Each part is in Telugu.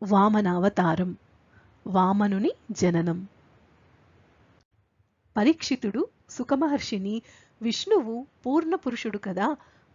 వామనావతారం, వామనుని జననం. పరీక్షితుడు సుఖమహర్షిని విష్ణువు పూర్ణపురుషుడు కదా,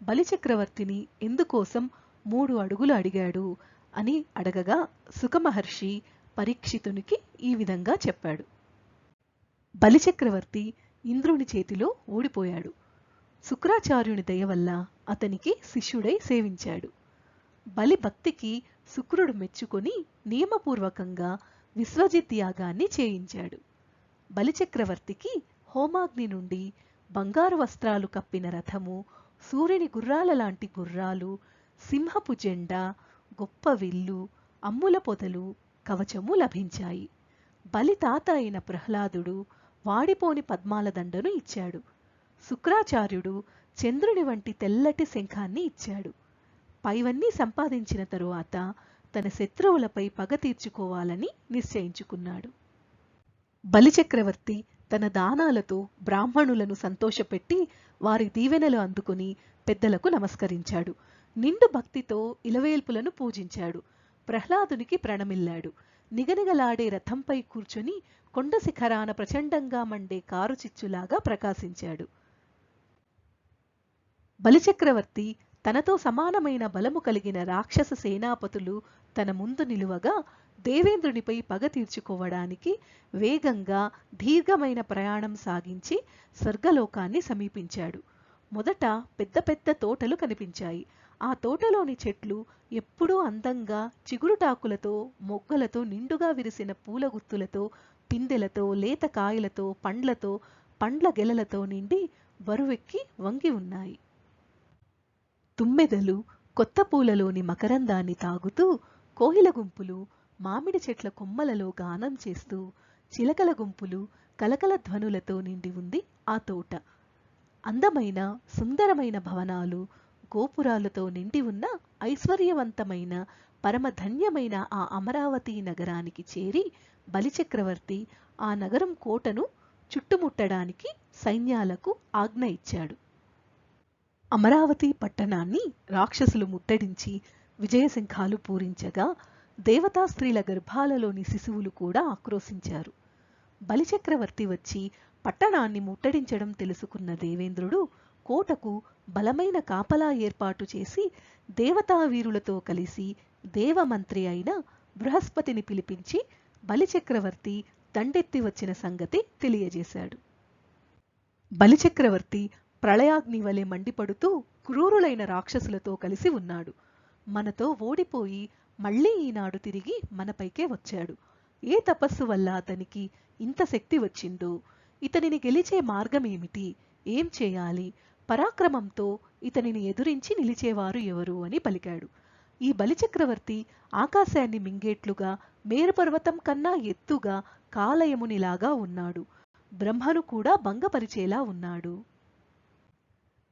బలిచక్రవర్తిని ఎందుకోసం 3 అడుగులు అడిగాడు అని అడగగా సుఖమహర్షి పరీక్షితునికి ఈ విధంగా చెప్పాడు. బలిచక్రవర్తి ఇంద్రుని చేతిలో ఓడిపోయాడు. శుక్రాచార్యుని దయ వల్ల అతనికి శిష్యుడై సేవించాడు. బలి భక్తికి శుక్రుడు మెచ్చుకొని నియమపూర్వకంగా విశ్వజిత్ యాగాన్ని చేయించాడు. బలిచక్రవర్తికి హోమాగ్ని నుండి బంగారు వస్త్రాలు కప్పిన రథము, సూర్యుని గుర్రాల లాంటి గుర్రాలు, సింహపు జెండా, గొప్ప విల్లు, అమ్ముల పొదలు, కవచము లభించాయి. బలి తాత అయిన ప్రహ్లాదుడు వాడిపోని పద్మాల దండను ఇచ్చాడు. శుక్రాచార్యుడు చంద్రుని వంటి తెల్లటి శంఖాన్ని ఇచ్చాడు. పైవన్నీ సంపాదించిన తరువాత తన శత్రువులపై పగ తీర్చుకోవాలని నిశ్చయించుకున్నాడు. బలిచక్రవర్తి తన దానాలతో బ్రాహ్మణులను సంతోషపెట్టి వారి దీవెనలు అందుకుని పెద్దలకు నమస్కరించాడు. నిండు భక్తితో ఇలవేల్పులను పూజించాడు. ప్రహ్లాదునికి ప్రణమిల్లాడు. నిగనిగలాడే రథంపై కూర్చొని కొండ శిఖరాన ప్రచండంగా మండే కారుచిచ్చులాగా ప్రకాశించాడు. బలిచక్రవర్తి తనతో సమానమైన బలము కలిగిన రాక్షస సేనాపతులు తన ముందు నిలువగా దేవేంద్రునిపై పగ తీర్చుకోవడానికి వేగంగా దీర్ఘమైన ప్రయాణం సాగించి స్వర్గలోకాన్ని సమీపించాడు. మొదట పెద్ద పెద్ద తోటలు కనిపించాయి. ఆ తోటలోని చెట్లు ఎప్పుడూ అందంగా చిగురుటాకులతో, మొగ్గలతో నిండుగా విరిసిన పూల గుత్తులతో, పిందెలతో, లేత కాయలతో, పండ్లతో, పండ్ల గెలలతో నిండి బరువెక్కి వంగి ఉన్నాయి. తుమ్మెదలు కొత్త పూలలోని మకరందాన్ని తాగుతూ, కోయిల గుంపులు మామిడి చెట్ల కొమ్మలలో గానం చేస్తూ, చిలకల గుంపులు కలకల ధ్వనులతో నిండి ఉంది ఆ తోట. అందమైన సుందరమైన భవనాలు, గోపురాలతో నిండి ఉన్న ఐశ్వర్యవంతమైన పరమధన్యమైన ఆ అమరావతి నగరానికి చేరి బలిచక్రవర్తి ఆ నగరం కోటను చుట్టుముట్టడానికి సైన్యాలకు ఆజ్ఞ ఇచ్చాడు. అమరావతి పట్టణాన్ని రాక్షసులు ముట్టడించి విజయశంఖాలు పూరించగా దేవతా స్త్రీల గర్భాలలోని శిశువులు కూడా ఆక్రోశించారు. బలిచక్రవర్తి వచ్చి పట్టణాన్ని ముట్టడించడం తెలుసుకున్న దేవేంద్రుడు కోటకు బలమైన కాపలా ఏర్పాటు చేసి దేవతావీరులతో కలిసి దేవమంత్రి అయిన బృహస్పతిని పిలిపించి బలిచక్రవర్తి దండెత్తి వచ్చిన సంగతి తెలియజేశాడు. బలిచక్రవర్తి ప్రళయాగ్ని వలె మండిపడుతూ క్రూరులైన రాక్షసులతో కలిసి ఉన్నాడు. మనతో ఓడిపోయి మళ్లీ ఈనాడు తిరిగి మనపైకే వచ్చాడు. ఏ తపస్సు వల్ల అతనికి ఇంత శక్తి వచ్చిందో, ఇతనిని గెలిచే మార్గమేమిటి, ఏం చేయాలి, పరాక్రమంతో ఇతనిని ఎదురించి నిలిచేవారు ఎవరు అని పలికాడు. ఈ బలిచక్రవర్తి ఆకాశాన్ని మింగేట్లుగా మేరుపర్వతం కన్నా ఎత్తుగా కాలయమునిలాగా ఉన్నాడు. బ్రహ్మను కూడా భంగపరిచేలా ఉన్నాడు.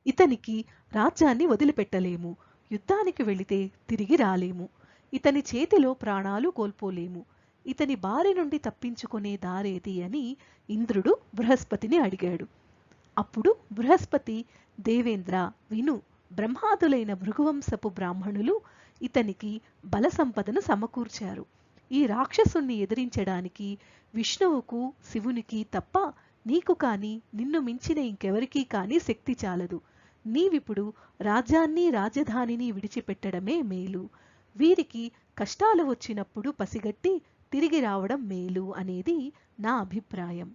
ఇతనికి రాజ్యాన్ని వదిలిపెట్టలేము. యుద్ధానికి వెళితే తిరిగి రాలేము. ఇతని చేతిలో ప్రాణాలు కోల్పోలేము. ఇతని బారి నుండి తప్పించుకునే దారేది అని ఇంద్రుడు బృహస్పతిని అడిగాడు. అప్పుడు బృహస్పతి, దేవేంద్ర విను, బ్రహ్మాదులైన భృగువంశపు బ్రాహ్మణులు ఇతనికి బల సంపదను సమకూర్చారు. ఈ రాక్షసుణ్ణి ఎదిరించడానికి విష్ణువుకు, శివునికి తప్ప నీకు కాని, నిన్ను మించిన ఇంకెవరికీ కాని శక్తి చాలదు. నీవిప్పుడు రాజ్యాన్ని, రాజధానిని విడిచిపెట్టడమే మేలు. వీరికి కష్టాలు వచ్చినప్పుడు పసిగట్టి తిరిగి రావడం మేలు అనేది నా అభిప్రాయం.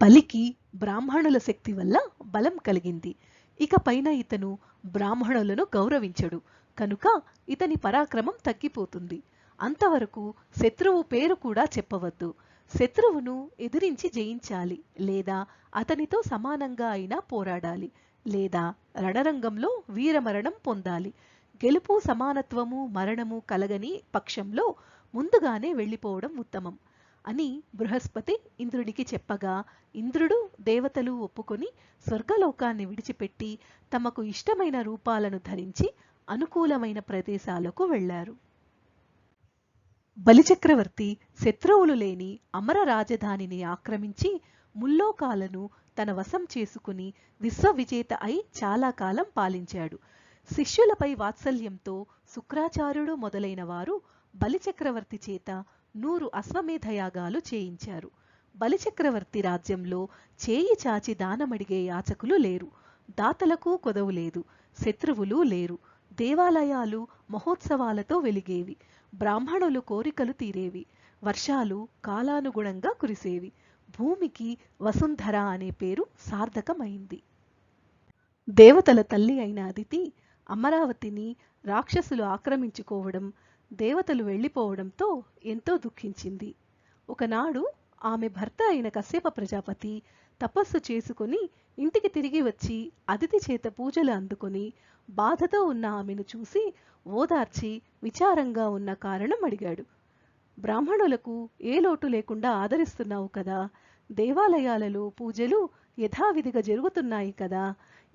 బలికి బ్రాహ్మణుల శక్తి వల్ల బలం కలిగింది. ఇక పైన ఇతను బ్రాహ్మణులను గౌరవించడు కనుక ఇతని పరాక్రమం తగ్గిపోతుంది. అంతవరకు శత్రువు పేరు కూడా చెప్పవద్దు. శత్రువును ఎదిరించి జయించాలి, లేదా అతనితో సమానంగా అయినా పోరాడాలి, లేదా రణరంగంలో వీరమరణం పొందాలి. గెలుపు, సమానత్వము, మరణము కలగని పక్షంలో ముందుగానే వెళ్ళిపోవడం ఉత్తమం అని బృహస్పతి ఇంద్రునికి చెప్పగా ఇంద్రుడు, దేవతలు ఒప్పుకొని స్వర్గలోకాన్ని విడిచిపెట్టి తమకు ఇష్టమైన రూపాలను ధరించి అనుకూలమైన ప్రదేశాలకు వెళ్లారు. బలిచక్రవర్తి శత్రువులు లేని అమర రాజధానిని ఆక్రమించి ముల్లోకాలను తన వశం చేసుకుని విశ్వవిజేత అయి చాలా కాలం పాలించాడు. శిష్యులపై వాత్సల్యంతో శుక్రాచార్యుడు మొదలైన వారు బలిచక్రవర్తి చేత 100 అశ్వమేధయాగాలు చేయించారు. బలిచక్రవర్తి రాజ్యంలో చేయి చాచి దానమడిగే యాచకులు లేరు, దాతలకు కొదవు లేదు, శత్రువులు లేరు. దేవాలయాలు మహోత్సవాలతో వెలిగేవి, బ్రాహ్మణులు కోరికలు తీరేవి, వర్షాలు కాలానుగుణంగా కురిసేవి, భూమికి వసుంధర అనే పేరు సార్థకమైంది. దేవతల తల్లి అయిన అదితి అమరావతిని రాక్షసులు ఆక్రమించుకోవడం, దేవతలు వెళ్ళిపోవడంతో ఎంతో దుఃఖించింది. ఒకనాడు ఆమె భర్త అయిన కశ్యప ప్రజాపతి తపస్సు చేసుకుని ఇంటికి తిరిగి వచ్చి అదితి చేత పూజలు అందుకొని బాధతో ఉన్న ఆమెను చూసి ఓదార్చి విచారంగా ఉన్న కారణం అడిగాడు. బ్రాహ్మణులకు ఏ లోటు లేకుండా ఆదరిస్తున్నావు కదా, దేవాలయాలలో పూజలు యథావిధిగా జరుగుతున్నాయి కదా,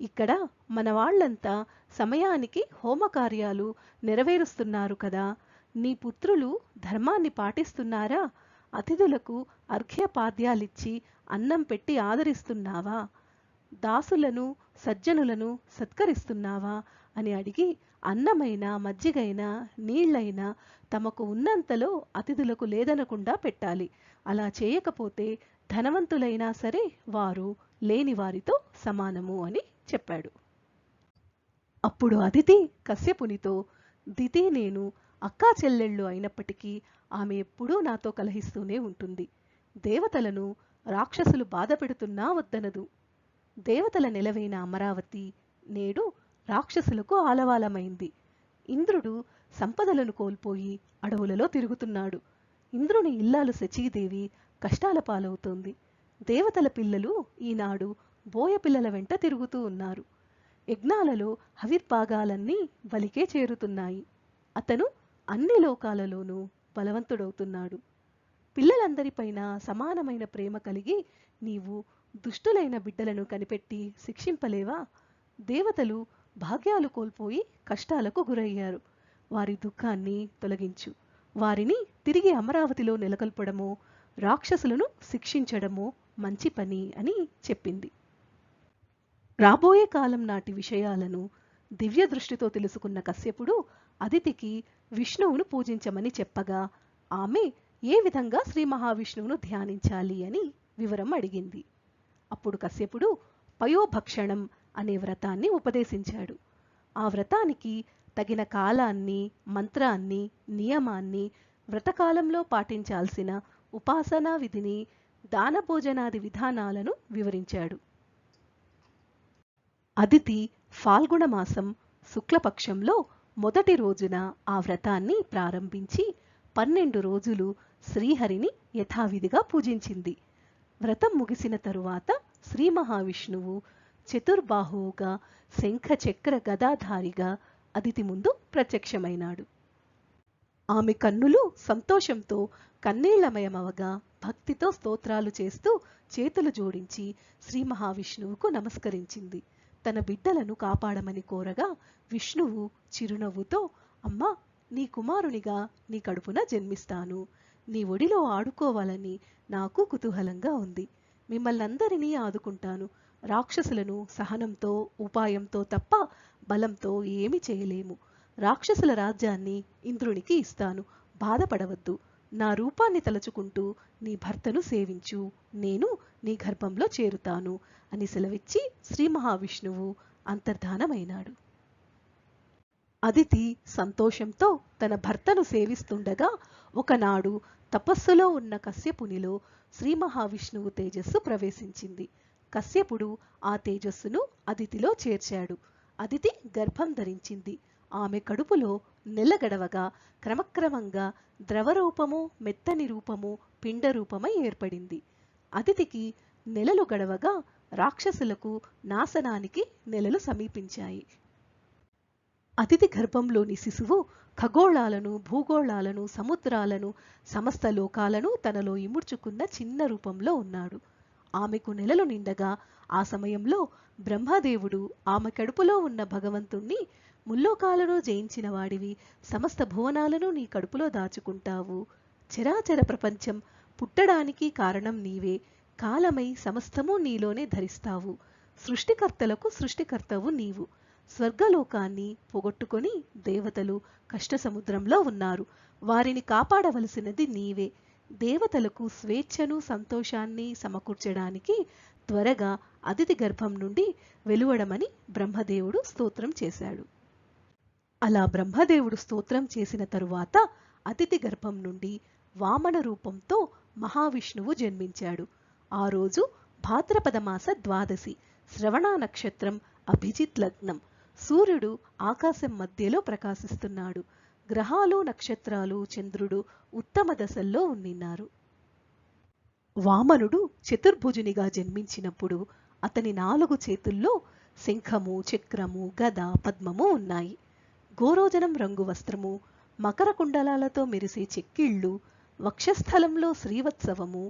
ఇక్కడ మన వాళ్ళంతా సమయానికి హోమకార్యాలు నెరవేరుస్తున్నారు కదా, నీ పుత్రులు ధర్మాన్ని పాటిస్తున్నారా, అతిథులకు అర్ఘ్యపాద్యాలిచ్చి అన్నం పెట్టి ఆదరిస్తున్నావా, దాసులను సజ్జనులను సత్కరిస్తున్నావా అని అడిగి అన్నమైనా మజ్జిగైనా నీళ్లైనా తమకు ఉన్నంతలో అతిథులకు లేదనకుండా పెట్టాలి. అలా చేయకపోతే ధనవంతులైనా సరే వారు లేని వారితో సమానము అని చెప్పాడు. అప్పుడు అదితి కశ్యపునితో, దితి నేను అక్కా చెల్లెళ్ళు అయినప్పటికీ ఆమె ఎప్పుడూ నాతో కలహిస్తూనే ఉంటుంది. దేవతలను రాక్షసులు బాధ పెడుతున్నా వద్దనదు. దేవతల నెలవైన అమరావతి నేడు రాక్షసులకు ఆలవాలమైంది. ఇంద్రుడు సంపదలను కోల్పోయి అడవులలో తిరుగుతున్నాడు. ఇంద్రుని ఇల్లాలు శచీదేవి కష్టాల పాలవుతోంది. దేవతల పిల్లలు ఈనాడు బోయ పిల్లల వెంట తిరుగుతూ ఉన్నారు. యజ్ఞాలలో హవిర్భాగాలన్నీ బలికే చేరుతున్నాయి. అతను అన్ని లోకాలలోనూ బలవంతుడవుతున్నాడు. పిల్లలందరిపైన సమానమైన ప్రేమ కలిగి నీవు దుష్టులైన బిడ్డలను కనిపెట్టి శిక్షింపలేవా? దేవతలు భాగ్యాలు కోల్పోయి కష్టాలకు గురయ్యారు. వారి దుఃఖాన్ని తొలగించు. వారిని తిరిగి అమరావతిలో నెలకొల్పడమో రాక్షసులను శిక్షించడమో మంచి పని అని చెప్పింది. రాబోయే కాలం నాటి విషయాలను దివ్య దృష్టితో తెలుసుకున్న కశ్యపుడు అదితికి విష్ణువును పూజించమని చెప్పగా ఆమె ఏ విధంగా శ్రీ మహావిష్ణువును ధ్యానించాలి అని వివరం అడిగింది. అప్పుడు కశ్యపుడు పయోభక్షణం అనే వ్రతాన్ని ఉపదేశించాడు. ఆ వ్రతానికి తగిన కాలాన్ని, మంత్రాన్ని, నియమాన్ని, వ్రతకాలంలో పాటించాల్సిన ఉపాసనా విధిని, దానభోజనాది విధానాలను వివరించాడు. అదితి ఫాల్గుణ మాసం శుక్లపక్షంలో మొదటి రోజున ఆ వ్రతాన్ని ప్రారంభించి 12 రోజులు శ్రీహరిని యథావిధిగా పూజించింది. వ్రతం ముగిసిన తరువాత శ్రీ మహావిష్ణువు చతుర్బాహువుగా శంఖ చక్ర గదాధారిగా అదితి ముందు ప్రత్యక్షమైనాడు. ఆమె కన్నులు సంతోషంతో కన్నీళ్లమయమవగా భక్తితో స్తోత్రాలు చేస్తూ చేతులు జోడించి శ్రీ మహావిష్ణువుకు నమస్కరించింది. తన బిడ్డలను కాపాడమని కోరగా విష్ణువు చిరునవ్వుతో, అమ్మా, నీ కుమారునిగా నీ కడుపున జన్మిస్తాను. నీ ఒడిలో ఆడుకోవాలని నాకు కుతూహలంగా ఉంది. మిమ్మల్నందరినీ ఆదుకుంటాను. రాక్షసులను సహనంతో, ఉపాయంతో తప్ప బలంతో ఏమి చేయలేము. రాక్షసుల రాజ్యాన్ని ఇంద్రునికి ఇస్తాను. బాధపడవద్దు. నా రూపాన్ని తలుచుకుంటూ నీ భర్తను సేవించు. నేను నీ గర్భంలో చేరుతాను అని సెలవిచ్చి శ్రీ మహావిష్ణువు అంతర్ధానమైనాడు. అదితి సంతోషంతో తన భర్తను సేవిస్తుండగా ఒకనాడు తపస్సులో ఉన్న కశ్యపునిలో శ్రీ మహావిష్ణువు తేజస్సు ప్రవేశించింది. కశ్యపుడు ఆ తేజస్సును అదితిలో చేర్చాడు. అదితి గర్భం ధరించింది. ఆమె కడుపులో నెల గడవగా క్రమక్రమంగా ద్రవరూపము, మెత్తని రూపము, పిండరూపమై ఏర్పడింది. అదితికి నెలలు గడవగా రాక్షసులకు నాశనానికి నెలలు సమీపించాయి. అదితి గర్భంలోని శిశువు ఖగోళాలను, భూగోళాలను, సముద్రాలను, సమస్త లోకాలను తనలో ఇముడ్చుకున్న చిన్న రూపంలో ఉన్నాడు. ఆమెకు నెలలు నిండగా ఆ సమయంలో బ్రహ్మదేవుడు ఆమె కడుపులో ఉన్న భగవంతుణ్ణి, ముల్లోకాలను జయించిన వాడివి, సమస్త భువనాలను నీ కడుపులో దాచుకుంటావు. చరాచర ప్రపంచం పుట్టడానికి కారణం నీవే. కాలమై సమస్తము నీలోనే ధరిస్తావు. సృష్టికర్తలకు సృష్టికర్తవు నీవు. స్వర్గలోకాన్ని పోగొట్టుకొని దేవతలు కష్టసముద్రంలో ఉన్నారు. వారిని కాపాడవలసినది నీవే. దేవతలకు స్వేచ్ఛను సంతోషాన్ని సమకూర్చడానికి త్వరగా అదితి గర్భం నుండి వెలువడమని బ్రహ్మదేవుడు స్తోత్రం చేశాడు. అలా బ్రహ్మదేవుడు స్తోత్రం చేసిన తరువాత అదితి గర్భం నుండి వామన రూపంతో మహావిష్ణువు జన్మించాడు. ఆ రోజు భాద్రపద మాస ద్వాదశి, శ్రవణ నక్షత్రం, అభిజిత్ లగ్నం. సూర్యుడు ఆకాశం మధ్యలో ప్రకాశిస్తున్నాడు. గ్రహాలు, నక్షత్రాలు, చంద్రుడు ఉత్తమ దశల్లో ఉన్నారు. వామనుడు చతుర్భుజునిగా జన్మించినప్పుడు అతని 4 చేతుల్లో శంఖము, చక్రము, గద, పద్మము ఉన్నాయి. గోరోజనం రంగు వస్త్రము, మకర కుండలాలతో మెరిసే చెక్కిళ్ళు, వక్షస్థలంలో శ్రీవత్సవము,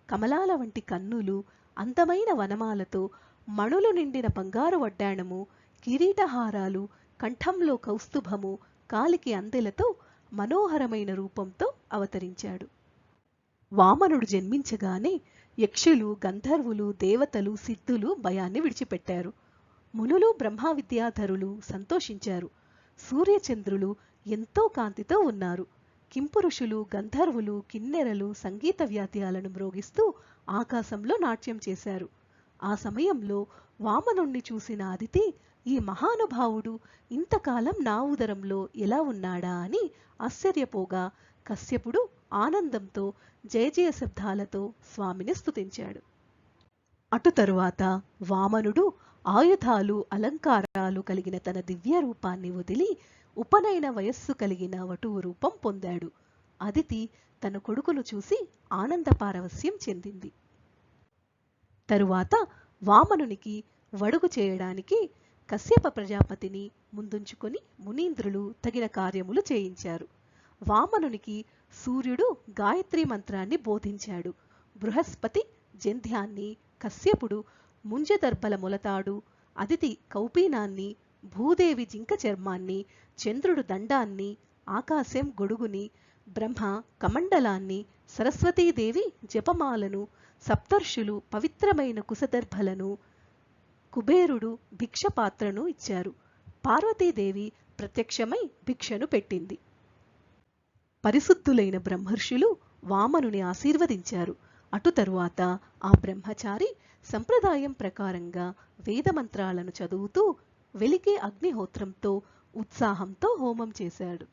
కమలాల వంటి కన్నులు, అందమైన వనమాలతో మణులు నిండిన బంగారు వడ్డాణము, కిరీటహారాలు, కంఠంలో కౌస్తుభము, కాలికి అందెలతో మనోహరమైన రూపంతో అవతరించాడు. వామనుడు జన్మించగానే యక్షులు, గంధర్వులు, దేవతలు, సిద్ధులు భయాన్ని విడిచిపెట్టారు. మునులు, బ్రహ్మ విద్యాధరులు సంతోషించారు. సూర్యచంద్రులు ఎంతో కాంతితో ఉన్నారు. కింపురుషులు, గంధర్వులు, కిన్నెరలు సంగీత వ్యాద్యాలను మ్రోగిస్తూ ఆకాశంలో నాట్యం చేశారు. ఆ సమయంలో వామనుణ్ణి చూసిన అదితి, ఈ మహానుభావుడు ఇంతకాలం నా ఉదరంలో ఎలా ఉన్నాడా అని ఆశ్చర్యపోగా కశ్యపుడు ఆనందంతో జయ శబ్దాలతో స్వామిని స్తుతించాడు. అటు తరువాత వామనుడు ఆయుధాలు, అలంకారాలు కలిగిన తన దివ్య రూపాన్ని వదిలి ఉపనయన వయస్సు కలిగిన వటువు రూపం పొందాడు. అదితి తన కొడుకును చూసి ఆనంద పారవస్యం చెందింది. తరువాత వామనునికి వడుగు చేయడానికి కశ్యప ప్రజాపతిని ముందుంచుకొని మునీంద్రులు తగిన కార్యములు చేయించారు. వామనునికి సూర్యుడు గాయత్రి మంత్రాన్ని బోధించాడు. బృహస్పతి జంధ్యాన్ని, కశ్యపుడు ముంజదర్భల మొలతాడు, అదితి కౌపీనాన్ని, భూదేవి జింక చర్మాన్ని, చంద్రుడు దండాన్ని, ఆకాశం గొడుగుని, బ్రహ్మ కమండలాన్ని, సరస్వతీదేవి జపమాలను, సప్తర్షులు పవిత్రమైన కుశదర్భలను, కుబేరుడు భిక్షపాత్రను ఇచ్చారు. పార్వతీదేవి ప్రత్యక్షమై భిక్షను పెట్టింది. పరిశుద్ధులైన బ్రహ్మర్షులు వామనుని ఆశీర్వదించారు. అటు తరువాత ఆ బ్రహ్మచారి సంప్రదాయం ప్రకారంగా వేదమంత్రాలను చదువుతూ వెలిగే అగ్నిహోత్రంతో ఉత్సాహంతో హోమం చేశాడు.